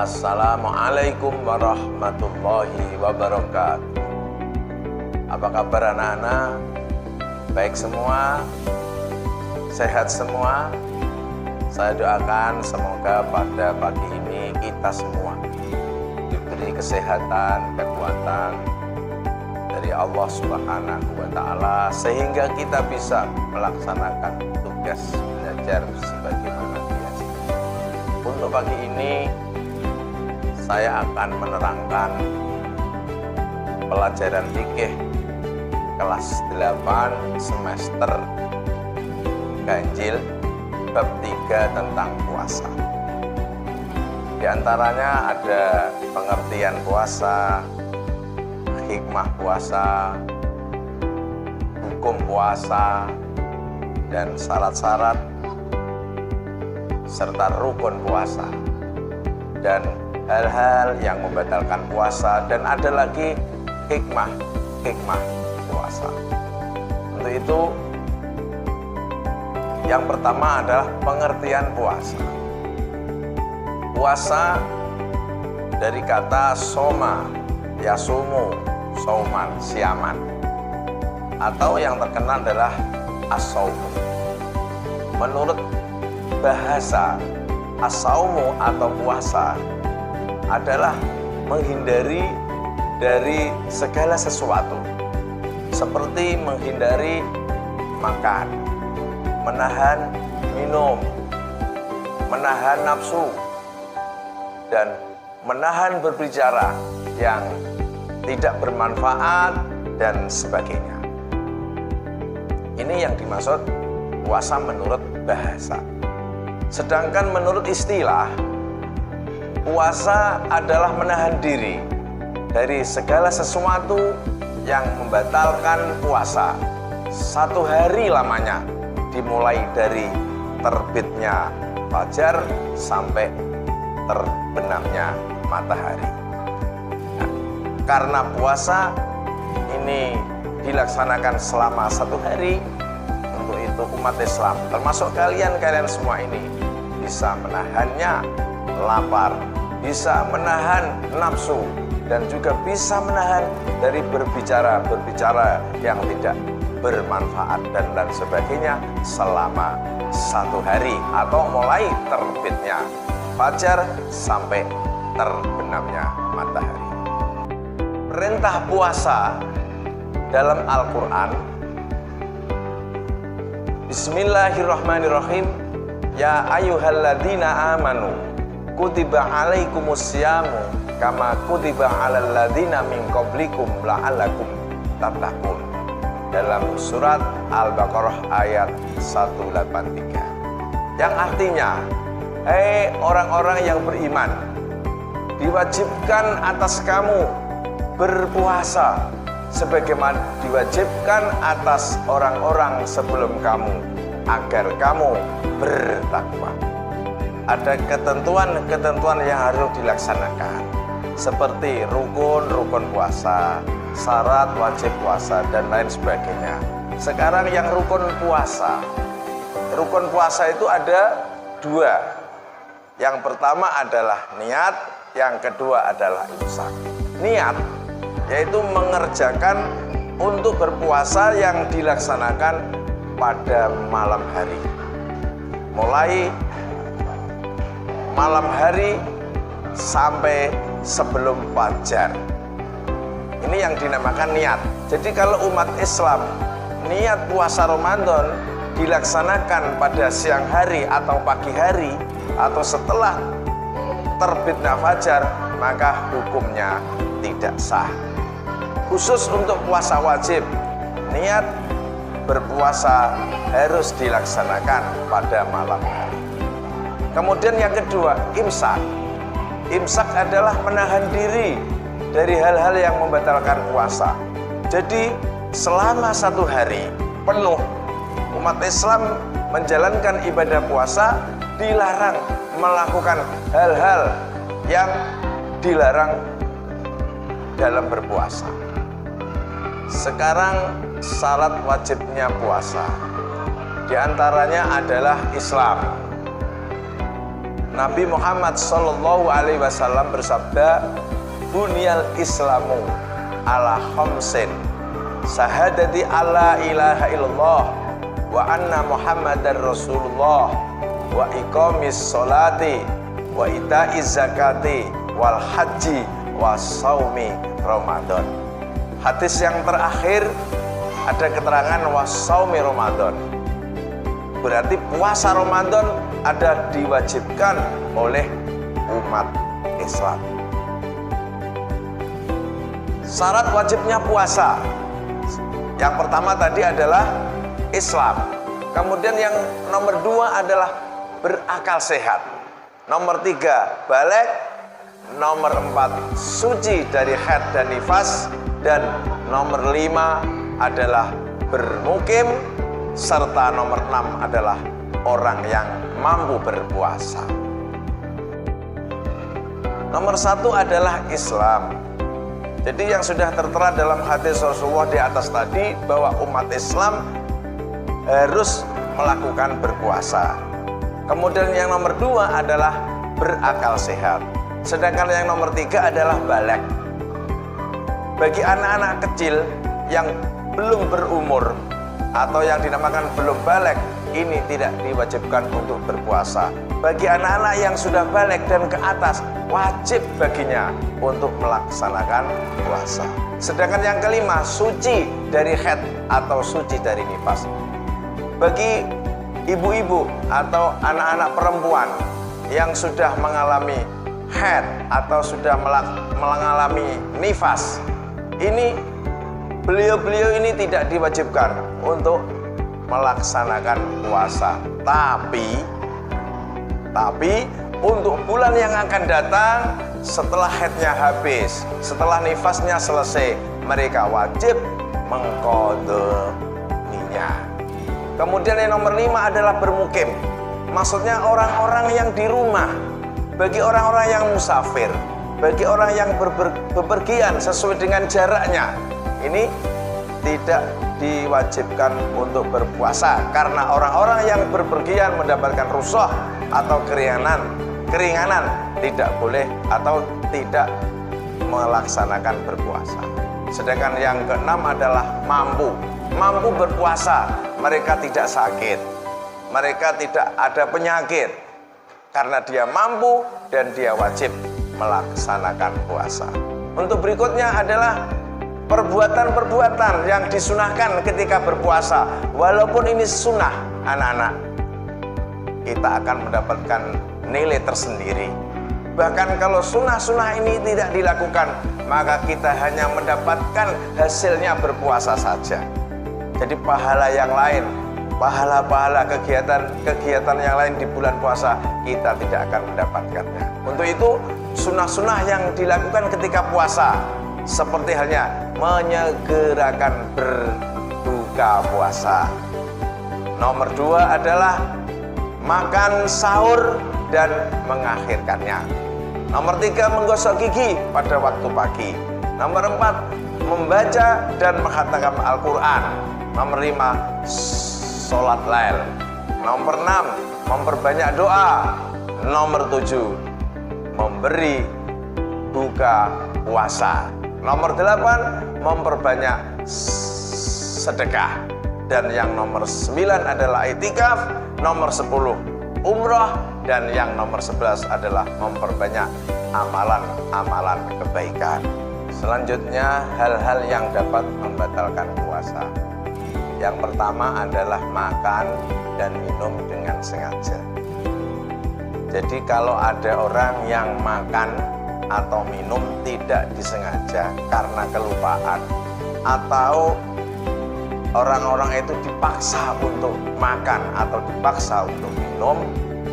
Assalamualaikum warahmatullahi wabarakatuh. Apa kabar anak-anak? Baik semua? Sehat semua? Saya doakan semoga pada pagi ini kita semua diberi kesehatan, kekuatan dari Allah Subhanahu wa Ta'ala, sehingga kita bisa melaksanakan tugas belajar sebagaimana biasa. Untuk pagi ini saya akan menerangkan pelajaran fikih kelas 8 semester ganjil bab 3 tentang puasa. Di antaranya ada pengertian puasa, hikmah puasa, hukum puasa, dan syarat-syarat serta rukun puasa, dan hal-hal yang membatalkan puasa, dan ada lagi hikmah puasa. Untuk itu, yang pertama adalah pengertian puasa. Puasa dari kata soma, yasumu, sauman, siaman, atau yang terkenal adalah as-saumu. Menurut bahasa, as-saumu atau puasa adalah menghindari dari segala sesuatu, seperti menghindari makan, menahan minum, menahan nafsu, dan menahan berbicara yang tidak bermanfaat dan sebagainya. Ini yang dimaksud puasa menurut bahasa. Sedangkan menurut istilah, puasa adalah menahan diri dari segala sesuatu yang membatalkan puasa 1 hari lamanya, dimulai dari terbitnya fajar sampai terbenamnya matahari. Nah, karena puasa ini dilaksanakan selama 1 hari, untuk itu umat Islam, termasuk kalian semua ini, bisa menahannya lapar, bisa menahan nafsu, dan juga bisa menahan dari berbicara yang tidak bermanfaat dan sebagainya selama 1 hari, atau mulai terbitnya fajar sampai terbenamnya matahari. Perintah puasa dalam Al-Quran, Bismillahirrahmanirrahim, ya ayyuhalladzina amanu kutiba alaikumusyamu kama kutiba alal ladzina min qablikum la'allakum tattaqun, dalam surat Al-Baqarah ayat 183, yang artinya, hei orang-orang yang beriman, diwajibkan atas kamu berpuasa sebagaimana diwajibkan atas orang-orang sebelum kamu, agar kamu bertakwa. Ada ketentuan-ketentuan yang harus dilaksanakan, seperti rukun puasa, syarat wajib puasa, dan lain sebagainya. Sekarang yang rukun puasa itu ada 2. Yang pertama adalah niat, yang kedua adalah imsak. Niat yaitu mengerjakan untuk berpuasa yang dilaksanakan pada malam hari, mulai malam hari sampai sebelum fajar. Ini yang dinamakan niat. Jadi kalau umat Islam niat puasa Ramadan dilaksanakan pada siang hari atau pagi hari atau setelah terbitnya fajar, maka hukumnya tidak sah. Khusus untuk puasa wajib, niat berpuasa harus dilaksanakan pada malam hari. Kemudian yang kedua, imsak. Imsak adalah menahan diri dari hal-hal yang membatalkan puasa. Jadi selama 1 hari penuh umat Islam menjalankan ibadah puasa, dilarang melakukan hal-hal yang dilarang dalam berpuasa. Sekarang syarat wajibnya puasa, di antaranya adalah Islam. Nabi Muhammad sallallahu alaihi wasallam bersabda, "Bunyal Islamu ala khamsin, syahadati alla ilaha illallah wa anna Muhammadar Rasulullah wa iqamis sholati wa itaiz zakati wal haji wa saumi Ramadan." Hadis yang terakhir ada keterangan wa saumi Ramadan. Berarti puasa Ramadan ada diwajibkan oleh umat Islam. Syarat wajibnya puasa yang pertama tadi adalah Islam. Kemudian yang nomor 2 adalah berakal sehat. Nomor 3 balik. Nomor 4 suci dari haid dan nifas. Dan nomor 5 adalah bermukim. Serta nomor 6 adalah orang yang mampu berpuasa. Nomor 1 adalah Islam. Jadi yang sudah tertera dalam hadis Rasulullah di atas tadi, bahwa umat Islam harus melakukan berpuasa. Kemudian yang nomor 2 adalah berakal sehat. Sedangkan yang nomor 3 adalah baligh. Bagi anak-anak kecil yang belum berumur atau yang dinamakan belum baligh, ini tidak diwajibkan untuk berpuasa. Bagi anak-anak yang sudah baligh dan ke atas, wajib baginya untuk melaksanakan puasa. Sedangkan yang kelima, suci dari haid atau suci dari nifas. Bagi ibu-ibu atau anak-anak perempuan yang sudah mengalami haid atau sudah mengalami nifas, ini beliau-beliau ini tidak diwajibkan untuk melaksanakan puasa. Tapi untuk bulan yang akan datang, setelah haidnya habis, setelah nifasnya selesai, mereka wajib mengqadhinya. Kemudian yang nomor 5 adalah bermukim. Maksudnya orang-orang yang di rumah. Bagi orang-orang yang musafir, bagi orang yang bepergian sesuai dengan jaraknya, ini tidak diwajibkan untuk berpuasa, karena orang-orang yang berpergian mendapatkan rukhsah atau keringanan tidak boleh atau tidak melaksanakan berpuasa. Sedangkan yang keenam adalah mampu berpuasa. Mereka tidak sakit, mereka tidak ada penyakit, karena dia mampu dan dia wajib melaksanakan puasa. Untuk berikutnya adalah perbuatan-perbuatan yang disunahkan ketika berpuasa. Walaupun ini sunnah, anak-anak, kita akan mendapatkan nilai tersendiri. Bahkan kalau sunnah-sunnah ini tidak dilakukan, maka kita hanya mendapatkan hasilnya berpuasa saja. Jadi pahala yang lain, pahala-pahala kegiatan yang lain di bulan puasa, kita tidak akan mendapatkannya. Untuk itu, sunnah-sunnah yang dilakukan ketika puasa, seperti halnya menyegerakan berbuka puasa. Nomor 2 adalah makan sahur dan mengakhirkannya. Nomor 3, menggosok gigi pada waktu pagi. Nomor 4, membaca dan menghatamkan Al-Quran. Nomor 5, sholat lail. Nomor 6, memperbanyak doa. Nomor 7, memberi buka puasa. Nomor 8, memperbanyak sedekah. Dan yang nomor 9 adalah itikaf. Nomor 10, umrah. Dan yang nomor 11 adalah memperbanyak amalan-amalan kebaikan. Selanjutnya, hal-hal yang dapat membatalkan puasa. Yang pertama adalah makan dan minum dengan sengaja. Jadi kalau ada orang yang makan atau minum tidak disengaja karena kelupaan, atau orang-orang itu dipaksa untuk makan atau dipaksa untuk minum,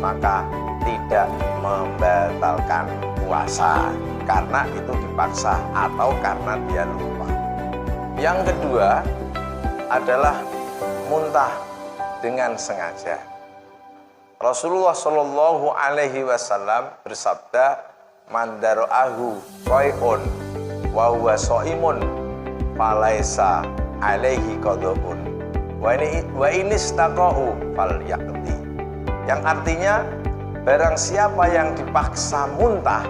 maka tidak membatalkan puasa karena itu dipaksa atau karena dia lupa. Yang kedua adalah muntah dengan sengaja. Rasulullah Shallallahu Alaihi Wasallam bersabda, "Man dara'ahu qai'un wa huwa shaimun falaisa alaihi qadha'un wa in istaqa'u falyaqdi." Yang artinya, barang siapa yang dipaksa muntah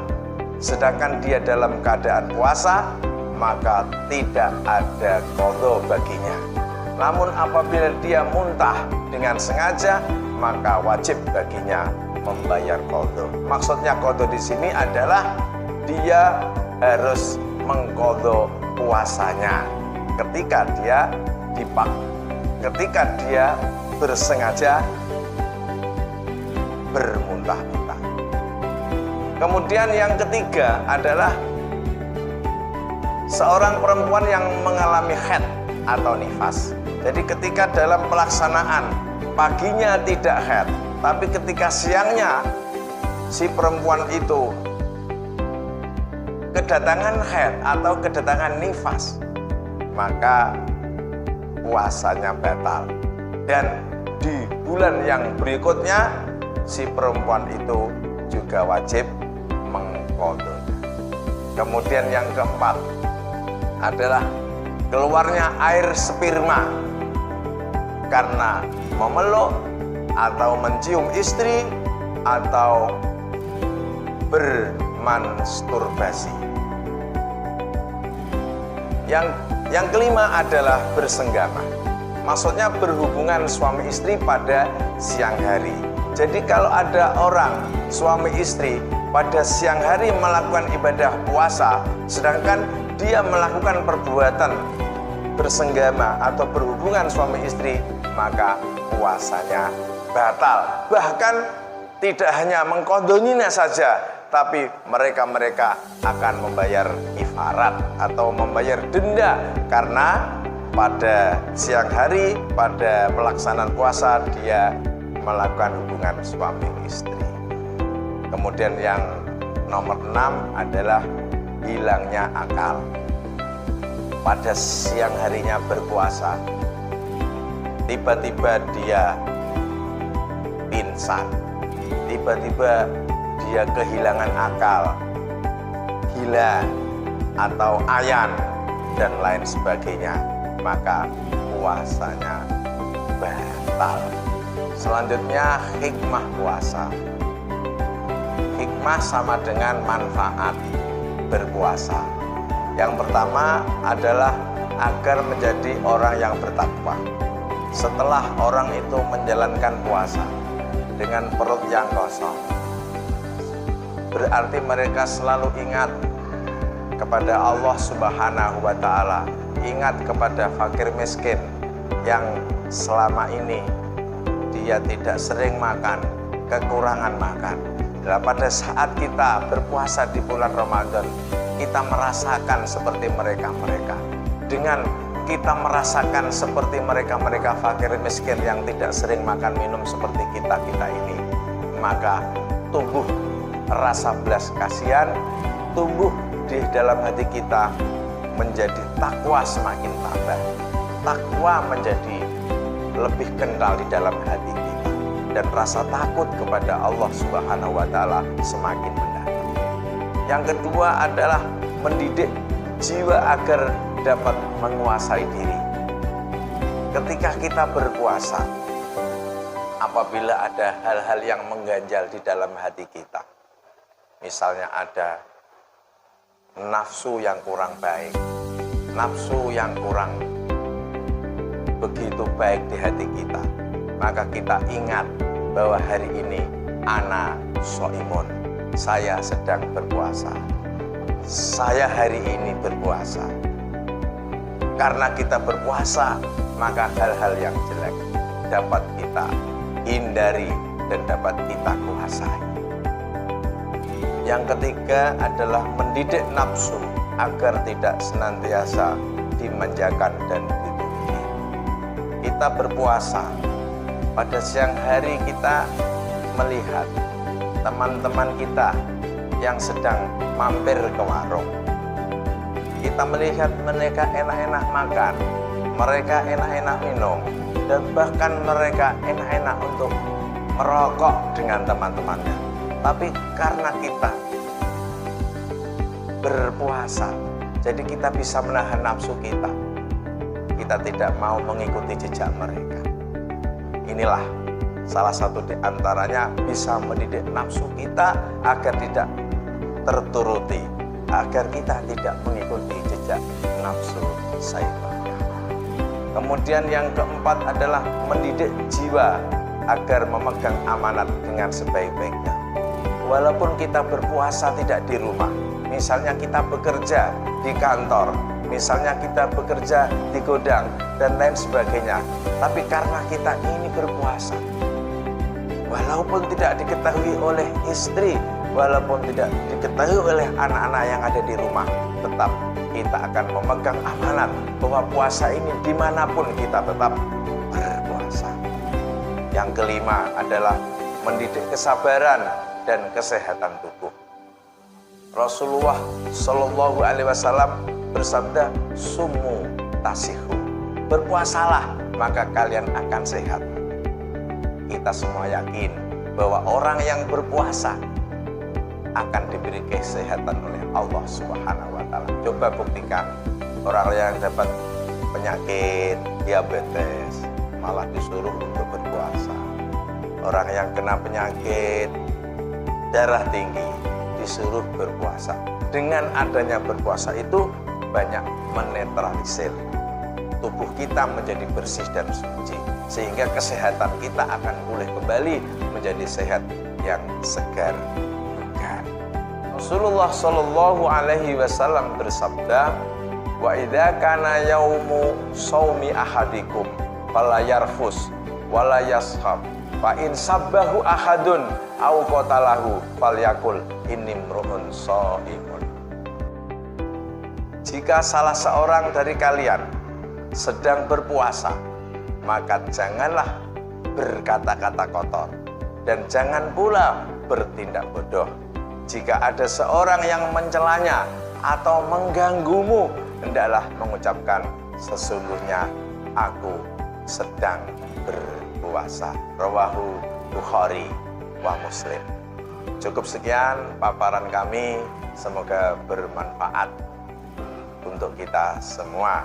sedangkan dia dalam keadaan puasa, maka tidak ada qadha baginya. Namun apabila dia muntah dengan sengaja, maka wajib baginya membayar qadha. Maksudnya qadha di sini adalah dia harus mengqadha puasanya ketika dia bersengaja bermuntah-muntah. Kemudian yang ketiga adalah seorang perempuan yang mengalami haid atau nifas. Jadi ketika dalam pelaksanaan paginya tidak haid, tapi ketika siangnya si perempuan itu kedatangan haid atau kedatangan nifas, maka puasanya batal. Dan di bulan yang berikutnya si perempuan itu juga wajib mengqadha. Kemudian yang keempat adalah keluarnya air sperma karena memeluk atau mencium istri atau bermasturbasi. Yang kelima adalah bersenggama. Maksudnya berhubungan suami istri pada siang hari. Jadi kalau ada orang suami istri pada siang hari melakukan ibadah puasa, sedangkan dia melakukan perbuatan bersenggama atau berhubungan suami istri, maka puasanya batal. Bahkan tidak hanya mengqadhoninya saja, tapi mereka akan membayar kifarat atau membayar denda karena pada siang hari pada pelaksanaan puasa dia melakukan hubungan suami istri. Kemudian yang nomor 6 adalah hilangnya akal. Pada siang harinya berpuasa, tiba-tiba dia pingsan, tiba-tiba dia kehilangan akal, gila atau ayan dan lain sebagainya, maka puasanya batal. Selanjutnya hikmah puasa. Hikmah sama dengan manfaat berpuasa. Yang pertama adalah agar menjadi orang yang bertakwa. Setelah orang itu menjalankan puasa dengan perut yang kosong, berarti mereka selalu ingat kepada Allah Subhanahu wa Ta'ala, ingat kepada fakir miskin yang selama ini dia tidak sering makan, kekurangan makan. Dan pada saat kita berpuasa di bulan Ramadan, kita merasakan seperti mereka-mereka. Dengan kita merasakan seperti mereka-mereka fakir miskin yang tidak sering makan minum seperti kita-kita ini, maka tumbuh rasa belas kasihan, tumbuh di dalam hati kita menjadi takwa semakin tambah. Takwa menjadi lebih kental di dalam hati kita, dan rasa takut kepada Allah Subhanahu wa Ta'ala semakin mendalam. Yang kedua adalah mendidik jiwa agar dapat menguasai diri. Ketika kita berpuasa, apabila ada hal-hal yang mengganjal di dalam hati kita, misalnya ada nafsu yang kurang baik, nafsu yang kurang begitu baik di hati kita, maka kita ingat bahwa hari ini ana shoimun, saya sedang berpuasa, saya hari ini berpuasa. Karena kita berpuasa, maka hal-hal yang jelek dapat kita hindari dan dapat kita kuasai. Yang ketiga adalah mendidik nafsu agar tidak senantiasa dimanjakan dan dituruti. Kita berpuasa, pada siang hari kita melihat teman-teman kita yang sedang mampir ke warung. Kita melihat mereka enak-enak makan, mereka enak-enak minum, dan bahkan mereka enak-enak untuk merokok dengan teman-temannya. Tapi karena kita berpuasa, jadi kita bisa menahan nafsu kita. Kita tidak mau mengikuti jejak mereka. Inilah Salah satu di antaranya bisa mendidik nafsu kita agar tidak terturuti, agar kita tidak mengikuti jejak nafsu syaitan. Kemudian yang keempat adalah mendidik jiwa agar memegang amanat dengan sebaik-baiknya. Walaupun kita berpuasa tidak di rumah, misalnya kita bekerja di kantor, misalnya kita bekerja di gudang dan lain sebagainya, tapi karena kita ini berpuasa, walaupun tidak diketahui oleh istri, walaupun tidak diketahui oleh anak-anak yang ada di rumah, tetap kita akan memegang amanat bahwa puasa ini dimanapun kita tetap berpuasa. Yang kelima adalah mendidik kesabaran dan kesehatan tubuh. Rasulullah Shallallahu Alaihi Wasallam bersabda, "Sumu tasihu." Berpuasalah maka kalian akan sehat. Kita semua yakin bahwa orang yang berpuasa akan diberi kesehatan oleh Allah Subhanahu wa Ta'ala. Coba buktikan, orang yang dapat penyakit diabetes malah disuruh untuk berpuasa. Orang yang kena penyakit darah tinggi disuruh berpuasa. Dengan adanya berpuasa itu banyak menetralisir tubuh kita menjadi bersih dan suci, sehingga kesehatan kita akan pulih kembali menjadi sehat yang segar. Rasulullah Shallallahu Alaihi Wasallam bersabda, wa idza kana yaumu shaumi ahadikum fala yarfus wala yashab fa in sabbahu ahadun au qatalahu falyakul inni mru'un shaimun. Jika salah seorang dari kalian sedang berpuasa, maka janganlah berkata-kata kotor dan jangan pula bertindak bodoh. Jika ada seorang yang mencelanya atau mengganggumu, hendaklah mengucapkan, sesungguhnya aku sedang berpuasa. Rawahu Bukhari wa Muslim. Cukup sekian paparan kami, semoga bermanfaat untuk kita semua.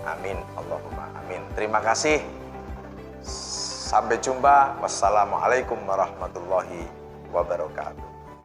Amin, Allahumma amin. Terima kasih. Sampai jumpa. Wassalamualaikum warahmatullahi wabarakatuh.